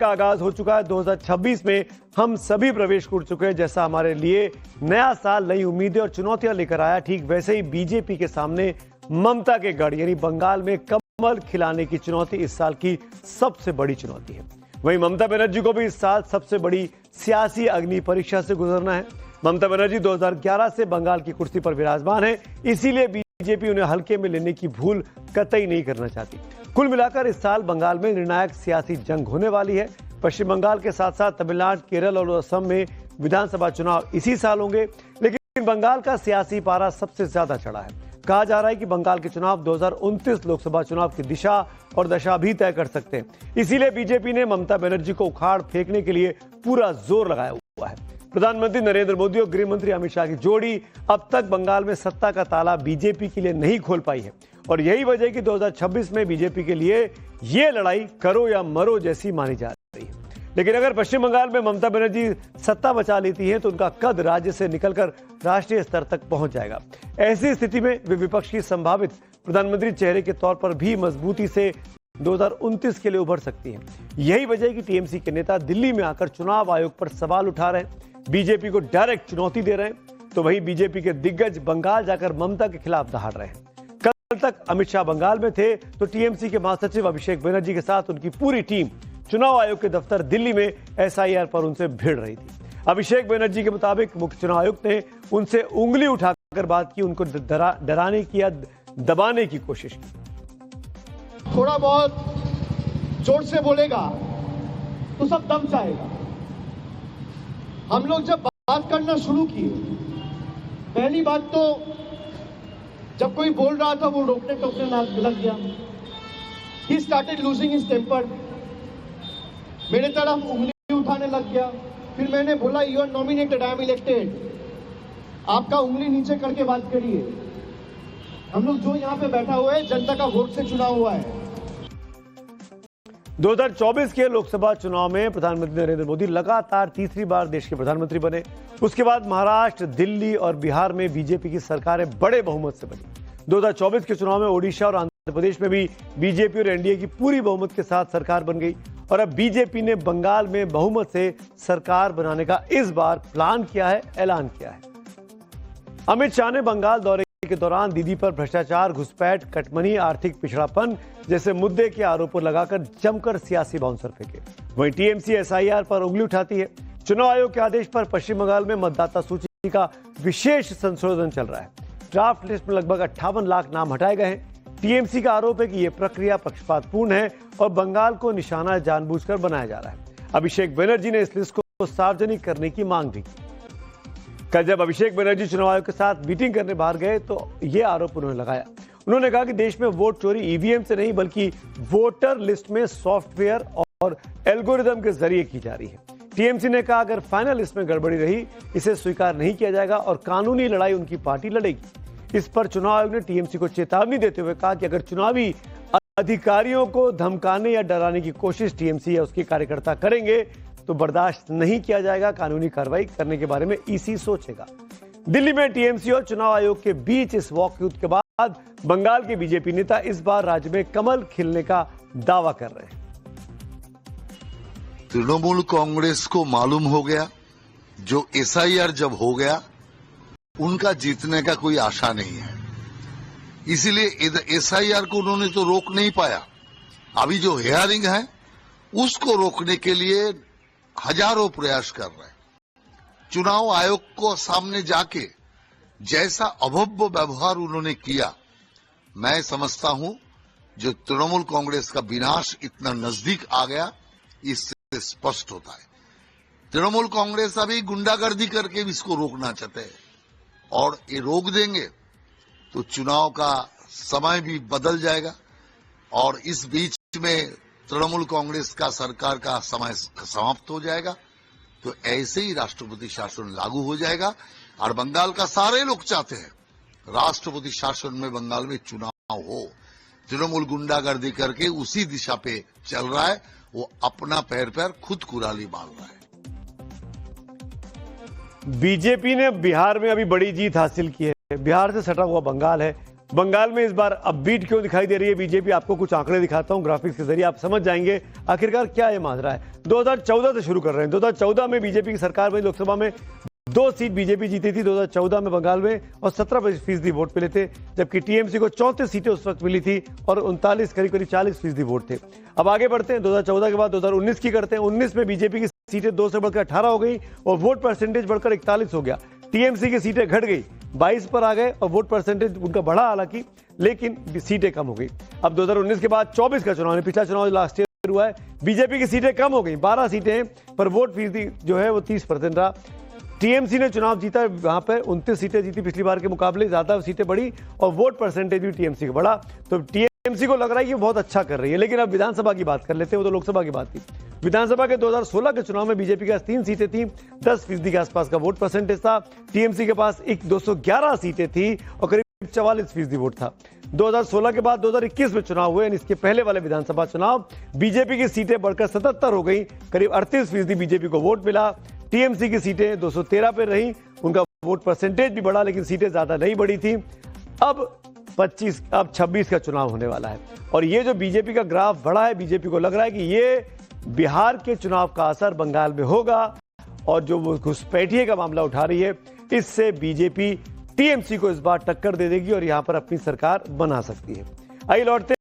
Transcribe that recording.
का आगाज हो चुका है। 2026 में हम सभी प्रवेश कर चुके हैं। जैसा हमारे लिए नया साल नई उम्मीदें और चुनौतियां लेकर आया, ठीक वैसे ही बीजेपी के सामने ममता के गढ़ यानी बंगाल में कमल खिलाने की चुनौती इस साल की सबसे बड़ी चुनौती है। वहीं ममता बनर्जी को भी इस साल सबसे बड़ी सियासी अग्नि परीक्षा से गुजरना है। ममता बनर्जी 2011 से बंगाल की कुर्सी पर विराजमान है, इसीलिए बीजेपी उन्हें हल्के में लेने की भूल कतई नहीं करना चाहती। कुल मिलाकर इस साल बंगाल में निर्णायक सियासी जंग होने वाली है। पश्चिम बंगाल के साथ साथ तमिलनाडु, केरल और असम में विधानसभा चुनाव इसी साल होंगे, लेकिन बंगाल का सियासी पारा सबसे ज्यादा चढ़ा है। कहा जा रहा है कि बंगाल के चुनाव 2029 लोकसभा चुनाव की दिशा और दशा भी तय कर सकते हैं। इसीलिए बीजेपी ने ममता बनर्जी को उखाड़ फेंकने के लिए पूरा जोर लगाया हुआ है। प्रधानमंत्री नरेंद्र मोदी और गृह मंत्री अमित शाह की जोड़ी अब तक बंगाल में सत्ता का ताला बीजेपी के लिए नहीं खोल पाई है और यही वजह है कि 2026 में बीजेपी के लिए यह लड़ाई करो या मरो जैसी मानी जा रही है। लेकिन अगर पश्चिम बंगाल में ममता बनर्जी सत्ता बचा लेती है तो उनका कद राज्य से निकलकर राष्ट्रीय स्तर तक पहुंच जाएगा। ऐसी स्थिति में वे विपक्ष की संभावित प्रधानमंत्री चेहरे के तौर पर भी मजबूती से 2029 के लिए उभर सकती है। यही वजह है कि टीएमसी के नेता दिल्ली में आकर चुनाव आयोग पर सवाल उठा रहे हैं, बीजेपी को डायरेक्ट चुनौती दे रहे हैं, तो वहीं बीजेपी के दिग्गज बंगाल जाकर ममता के खिलाफ दहाड़ रहे हैं। कल तक अमित शाह बंगाल में थे तो टीएमसी के महासचिव अभिषेक बनर्जी के साथ उनकी पूरी टीम चुनाव आयोग के दफ्तर दिल्ली में एसआईआर पर उनसे भिड़ रही थी। अभिषेक बनर्जी के मुताबिक मुख्य चुनाव आयुक्त ने उनसे उंगली उठाकर बात की, उनको डराने की या दबाने की कोशिश की। थोड़ा बहुत जोर से बोलेगा तो सब दम जाएगा। हम लोग जब बात करना शुरू किए, पहली बात तो जब कोई बोल रहा था वो रोकने टोकने लग गया। He started losing his temper। मेरे तरफ उंगली उठाने लग गया। फिर मैंने बोला you are nominated, I am elected, आपका उंगली नीचे करके बात करिए। हम लोग जो यहाँ पे बैठा हुआ है जनता का वोट से चुना हुआ है। 2024 के लोकसभा चुनाव में प्रधानमंत्री नरेंद्र मोदी लगातार तीसरी बार देश के प्रधानमंत्री बने। उसके बाद महाराष्ट्र, दिल्ली और बिहार में बीजेपी की सरकारें बड़े बहुमत से बनी। 2024 के चुनाव में ओडिशा और आंध्र प्रदेश में भी बीजेपी और एनडीए की पूरी बहुमत के साथ सरकार बन गई और अब बीजेपी ने बंगाल में बहुमत से सरकार बनाने का इस बार प्लान किया है, ऐलान किया है। अमित शाह ने बंगाल दौरे के दौरान दीदी पर भ्रष्टाचार, घुसपैठ, कटमनी, आर्थिक पिछड़ापन जैसे मुद्दे के आरोपों लगाकर जमकर सियासी बाउंसर फेंके। वहीं टीएमसी एसआईआर पर उंगली उठाती है। चुनाव आयोग के आदेश पर पश्चिम बंगाल में मतदाता सूची का विशेष संशोधन चल रहा है। ड्राफ्ट लिस्ट में लगभग 58 लाख नाम हटाए गए हैं। टीएमसी का आरोप है कि यह प्रक्रिया पक्षपातपूर्ण है और बंगाल को निशाना जानबूझकर बनाया जा रहा है। अभिषेक बनर्जी ने इस लिस्ट को सार्वजनिक करने की मांग भी की। कल जब अभिषेक बनर्जी चुनाव आयोग के साथ मीटिंग करने बाहर गए तो यह आरोप उन्होंने लगाया। उन्होंने कहा कि देश में वोट चोरी ईवीएम से नहीं बल्कि वोटर लिस्ट में सॉफ्टवेयर और एल्गोरिदम के जरिए की जा रही है। टीएमसी ने कहा अगर फाइनल लिस्ट में गड़बड़ी रही इसे स्वीकार नहीं किया जाएगा और कानूनी लड़ाई उनकी पार्टी लड़ेगी। इस पर चुनाव आयोग ने टीएमसी को चेतावनी देते हुए कहा कि अगर चुनावी अधिकारियों को धमकाने या डराने की कोशिश टीएमसी या उसके कार्यकर्ता करेंगे तो बर्दाश्त नहीं किया जाएगा। कानूनी कार्रवाई करने के बारे में ईसी सोचेगा। दिल्ली में टीएमसी और चुनाव आयोग के बीच इस वॉकआउट के बाद बंगाल के बीजेपी नेता इस बार राज्य में कमल खिलने का दावा कर रहे हैं। तृणमूल कांग्रेस को मालूम हो गया जो एसआईआर जब हो गया उनका जीतने का कोई आशा नहीं है, इसीलिए एसआईआर को उन्होंने तो रोक नहीं पाया। अभी जो हियरिंग है उसको रोकने के लिए हजारों प्रयास कर रहे हैं। चुनाव आयोग को सामने जाके जैसा अभव्य व्यवहार उन्होंने किया, मैं समझता हूं जो तृणमूल कांग्रेस का विनाश इतना नजदीक आ गया इससे स्पष्ट होता है। तृणमूल कांग्रेस अभी गुंडागर्दी करके भी इसको रोकना चाहते हैं और ये रोक देंगे तो चुनाव का समय भी बदल जाएगा और इस बीच में तृणमूल कांग्रेस का सरकार का समय समाप्त हो जाएगा। तो ऐसे ही राष्ट्रपति शासन लागू हो जाएगा और बंगाल का सारे लोग चाहते हैं राष्ट्रपति शासन में बंगाल में चुनाव हो। तृणमूल गुंडागर्दी करके उसी दिशा पे चल रहा है, वो अपना पैर पैर खुद कुराली मार रहा है। बीजेपी ने बिहार में अभी बड़ी जीत हासिल की है। बिहार से सटा हुआ बंगाल है, बंगाल में इस बार अपबीट क्यों दिखाई दे रही है बीजेपी, आपको कुछ आंकड़े दिखाता हूं ग्राफिक्स के जरिए, आप समझ जाएंगे आखिरकार क्या ये माजरा है। 2014 से शुरू कर रहे हैं। 2014 में बीजेपी की सरकार बनी, लोकसभा में 2 सीट बीजेपी जीती थी 2014 में बंगाल में, और 17% वोट मिले थे, जबकि टीएमसी को 34 सीटें उस वक्त मिली थी और 39 करीब 40% वोट थे। अब आगे बढ़ते हैं, 2014 के बाद 2019 की करते हैं। 19 में बीजेपी की सीटें 2 से बढ़कर 18 हो गई और वोट परसेंटेज बढ़कर 41 हो गया। टीएमसी की सीटें घट गई, 22 पर आ गए और वोट परसेंटेज उनका बढ़ा हालांकि, लेकिन सीटें कम हो गई। अब 2019 के बाद 24 का चुनाव, पिछला चुनाव लास्ट ईयर हुआ है, बीजेपी की सीटें कम हो गई, 12 सीटें हैं, पर वोट फीसदी जो है वो 30% रहा। टीएमसी ने चुनाव जीता, वहां पर 29 सीटें जीती, पिछली बार के मुकाबले ज्यादा सीटें बढ़ी और वोट परसेंटेज भी टीएमसी का बढ़ा। तो टीएमसी को लग रहा है कि बहुत अच्छा कर रही है। लेकिन अब विधानसभा की बात कर लेते हैं, वो तो लोकसभा की बात थी। विधानसभा के 2016 के चुनाव में बीजेपी के पास 3 सीटें थी, 10% के आसपास का वोट परसेंटेज था। टीएमसी के पास 211 सीटें थी और करीब 44% वोट था। 2016 के बाद 2021 में चुनाव हुए, इसके पहले वाले विधानसभा चुनाव, बीजेपी की सीटें बढ़कर 77 हो गई, करीब 38% बीजेपी को वोट मिला। टीएमसी की सीटें 213 पर रही, उनका वोट परसेंटेज भी बढ़ा, लेकिन सीटें ज्यादा नहीं बढ़ी थी। अब 26 का चुनाव होने वाला है और ये जो बीजेपी का ग्राफ बढ़ा है, बीजेपी को लग रहा है कि ये बिहार के चुनाव का असर बंगाल में होगा और जो वो घुसपैठिए का मामला उठा रही है, इससे बीजेपी टीएमसी को इस बार टक्कर दे देगी और यहां पर अपनी सरकार बना सकती है। आइए लौटते